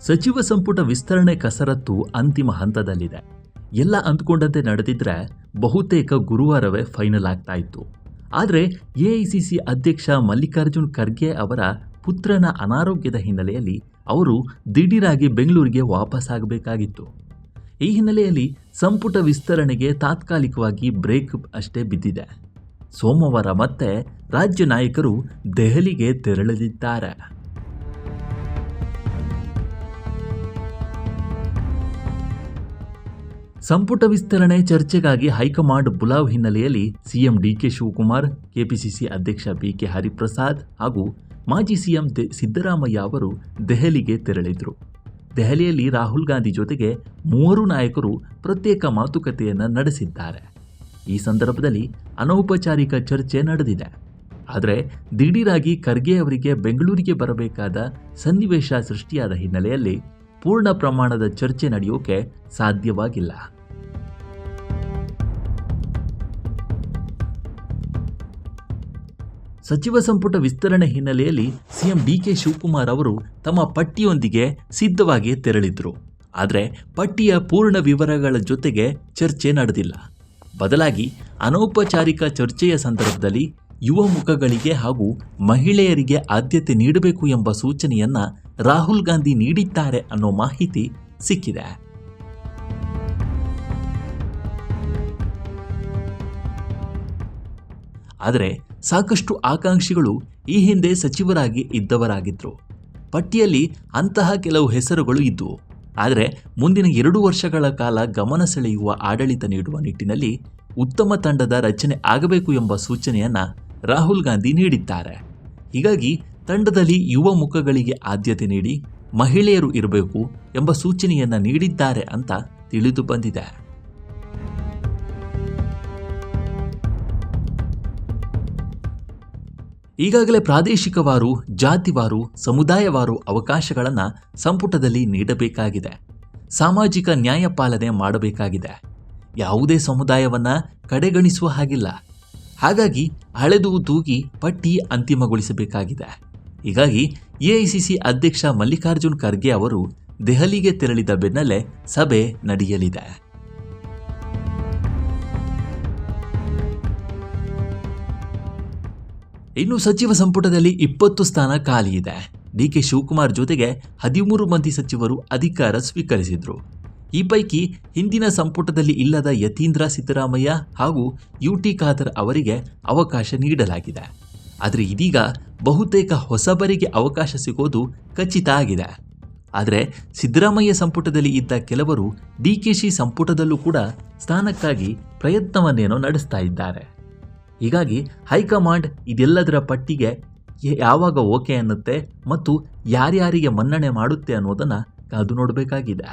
ಸಚಿವ ಸಂಪುಟ ವಿಸ್ತರಣೆ ಕಸರತ್ತು ಅಂತಿಮ ಹಂತದಲ್ಲಿದೆ. ಎಲ್ಲ ಅಂದ್ಕೊಂಡಂತೆ ನಡೆದಿದ್ರೆ ಬಹುತೇಕ ಗುರುವಾರವೇ ಫೈನಲ್ ಆಗ್ತಾ ಇತ್ತು. ಆದರೆ ಎಐಸಿಸಿ ಅಧ್ಯಕ್ಷ ಮಲ್ಲಿಕಾರ್ಜುನ್ ಖರ್ಗೆ ಅವರ ಪುತ್ರನ ಅನಾರೋಗ್ಯದ ಹಿನ್ನೆಲೆಯಲ್ಲಿ ಅವರು ದಿಢೀರಾಗಿ ಬೆಂಗಳೂರಿಗೆ ವಾಪಸ್ಸಾಗಬೇಕಾಗಿತ್ತು. ಈ ಹಿನ್ನೆಲೆಯಲ್ಲಿ ಸಂಪುಟ ವಿಸ್ತರಣೆಗೆ ತಾತ್ಕಾಲಿಕವಾಗಿ ಬ್ರೇಕ್ ಅಷ್ಟೇ ಬಿದ್ದಿದೆ. ಸೋಮವಾರ ಮತ್ತೆ ರಾಜ್ಯ ನಾಯಕರು ದೆಹಲಿಗೆ ತೆರಳಲಿದ್ದಾರೆ. ಸಂಪುಟ ವಿಸ್ತರಣೆ ಚರ್ಚೆಗಾಗಿ ಹೈಕಮಾಂಡ್ ಬುಲಾವ್ ಹಿನ್ನೆಲೆಯಲ್ಲಿ ಸಿಎಂ ಡಿಕೆ ಶಿವಕುಮಾರ್, ಕೆಪಿಸಿಸಿ ಅಧ್ಯಕ್ಷ ಬಿಕೆ ಹರಿಪ್ರಸಾದ್ ಹಾಗೂ ಮಾಜಿ ಸಿಎಂ ಸಿದ್ದರಾಮಯ್ಯ ಅವರು ದೆಹಲಿಗೆ ತೆರಳಿದರು. ದೆಹಲಿಯಲ್ಲಿ ರಾಹುಲ್ ಗಾಂಧಿ ಜೊತೆಗೆ ಮೂವರು ನಾಯಕರು ಪ್ರತ್ಯೇಕ ಮಾತುಕತೆಯನ್ನು ನಡೆಸಿದ್ದಾರೆ. ಈ ಸಂದರ್ಭದಲ್ಲಿ ಅನೌಪಚಾರಿಕ ಚರ್ಚೆ ನಡೆದಿದೆ. ಆದರೆ ದಿಢೀರಾಗಿ ಖರ್ಗೆ ಅವರಿಗೆ ಬೆಂಗಳೂರಿಗೆ ಬರಬೇಕಾದ ಸನ್ನಿವೇಶ ಸೃಷ್ಟಿಯಾದ ಹಿನ್ನೆಲೆಯಲ್ಲಿ ಪೂರ್ಣ ಪ್ರಮಾಣದ ಚರ್ಚೆ ನಡೆಯೋಕೆ ಸಾಧ್ಯವಾಗಿಲ್ಲ. ಸಚಿವ ಸಂಪುಟ ವಿಸ್ತರಣೆ ಹಿನ್ನೆಲೆಯಲ್ಲಿ ಸಿಎಂ ಡಿಕೆ ಶಿವಕುಮಾರ್ ಅವರು ತಮ್ಮ ಪಟ್ಟಿಯೊಂದಿಗೆ ಸಿದ್ಧವಾಗಿ ತೆರಳಿದ್ರು. ಆದರೆ ಪಟ್ಟಿಯ ಪೂರ್ಣ ವಿವರಗಳ ಜೊತೆಗೆ ಚರ್ಚೆ ನಡೆದಿಲ್ಲ. ಬದಲಾಗಿ ಅನೌಪಚಾರಿಕ ಚರ್ಚೆಯ ಸಂದರ್ಭದಲ್ಲಿ ಯುವ ಮುಖಗಳಿಗೆ ಹಾಗೂ ಮಹಿಳೆಯರಿಗೆ ಆದ್ಯತೆ ನೀಡಬೇಕು ಎಂಬ ಸೂಚನೆಯನ್ನ ರಾಹುಲ್ ಗಾಂಧಿ ನೀಡಿದ್ದಾರೆ ಅನ್ನೋ ಮಾಹಿತಿ ಸಿಕ್ಕಿದೆ. ಆದರೆ ಸಾಕಷ್ಟು ಆಕಾಂಕ್ಷಿಗಳು ಈ ಹಿಂದೆ ಸಚಿವರಾಗಿ ಇದ್ದವರಾಗಿದ್ದರು. ಪಟ್ಟಿಯಲ್ಲಿ ಅಂತಹ ಕೆಲವು ಹೆಸರುಗಳು ಇದ್ದವು. ಆದರೆ ಮುಂದಿನ 2 ವರ್ಷಗಳ ಕಾಲ ಗಮನ ಸೆಳೆಯುವ ಆಡಳಿತ ನೀಡುವ ನಿಟ್ಟಿನಲ್ಲಿ ಉತ್ತಮ ತಂಡದ ರಚನೆ ಆಗಬೇಕು ಎಂಬ ಸೂಚನೆಯನ್ನು ರಾಹುಲ್ ಗಾಂಧಿ ನೀಡಿದ್ದಾರೆ. ಹೀಗಾಗಿ ತಂಡದಲ್ಲಿ ಯುವ ಮುಖಗಳಿಗೆ ಆದ್ಯತೆ ನೀಡಿ ಮಹಿಳೆಯರು ಇರಬೇಕು ಎಂಬ ಸೂಚನೆಯನ್ನು ನೀಡಿದ್ದಾರೆ ಅಂತ ತಿಳಿದು ಬಂದಿದೆ. ಈಗಾಗಲೇ ಪ್ರಾದೇಶಿಕವಾರು, ಜಾತಿವಾರು, ಸಮುದಾಯವಾರು ಅವಕಾಶಗಳನ್ನು ಸಂಪುಟದಲ್ಲಿ ನೀಡಬೇಕಾಗಿದೆ. ಸಾಮಾಜಿಕ ನ್ಯಾಯ ಪಾಲನೆ ಮಾಡಬೇಕಾಗಿದೆ. ಯಾವುದೇ ಸಮುದಾಯವನ್ನು ಕಡೆಗಣಿಸುವ ಹಾಗಿಲ್ಲ. ಹಾಗಾಗಿ ಅಳೆದು ತೂಗಿ ಪಟ್ಟಿ ಅಂತಿಮಗೊಳಿಸಬೇಕಾಗಿದೆ. ಹೀಗಾಗಿ ಎಐಸಿಸಿ ಅಧ್ಯಕ್ಷ ಮಲ್ಲಿಕಾರ್ಜುನ್ ಖರ್ಗೆ ಅವರು ದೆಹಲಿಗೆ ತೆರಳಿದ ಬೆನ್ನಲ್ಲೇ ಸಭೆ ನಡೆಯಲಿದೆ. ಇನ್ನು ಸಚಿವ ಸಂಪುಟದಲ್ಲಿ 20 ಸ್ಥಾನ ಖಾಲಿ ಇದೆ. ಡಿಕೆ ಶಿವಕುಮಾರ್ ಜೊತೆಗೆ 13 ಮಂದಿ ಸಚಿವರು ಅಧಿಕಾರ ಸ್ವೀಕರಿಸಿದ್ರು. ಈ ಪೈಕಿ ಹಿಂದಿನ ಸಂಪುಟದಲ್ಲಿ ಇಲ್ಲದ ಯತೀಂದ್ರ ಸಿದ್ದರಾಮಯ್ಯ ಹಾಗೂ ಯುಟಿ ಖಾದರ್ ಅವರಿಗೆ ಅವಕಾಶ ನೀಡಲಾಗಿದೆ. ಆದರೆ ಇದೀಗ ಬಹುತೇಕ ಹೊಸಬರಿಗೆ ಅವಕಾಶ ಸಿಗೋದು ಖಚಿತ ಆಗಿದೆ. ಆದರೆ ಸಿದ್ದರಾಮಯ್ಯ ಸಂಪುಟದಲ್ಲಿ ಇದ್ದ ಕೆಲವರು ಡಿಕೆಶಿ ಸಂಪುಟದಲ್ಲೂ ಕೂಡ ಸ್ಥಾನಕ್ಕಾಗಿ ಪ್ರಯತ್ನವನ್ನೇನೋ ನಡೆಸ್ತಾ ಇದ್ದಾರೆ. ಹೀಗಾಗಿ ಹೈಕಮಾಂಡ್ ಇದೆಲ್ಲದರ ಪಟ್ಟಿಗೆ ಯಾವಾಗ ಓಕೆ ಅನ್ನುತ್ತೆ ಮತ್ತು ಯಾರ್ಯಾರಿಗೆ ಮನ್ನಣೆ ಮಾಡುತ್ತೆ ಅನ್ನೋದನ್ನು ಕಾದು ನೋಡಬೇಕಾಗಿದೆ.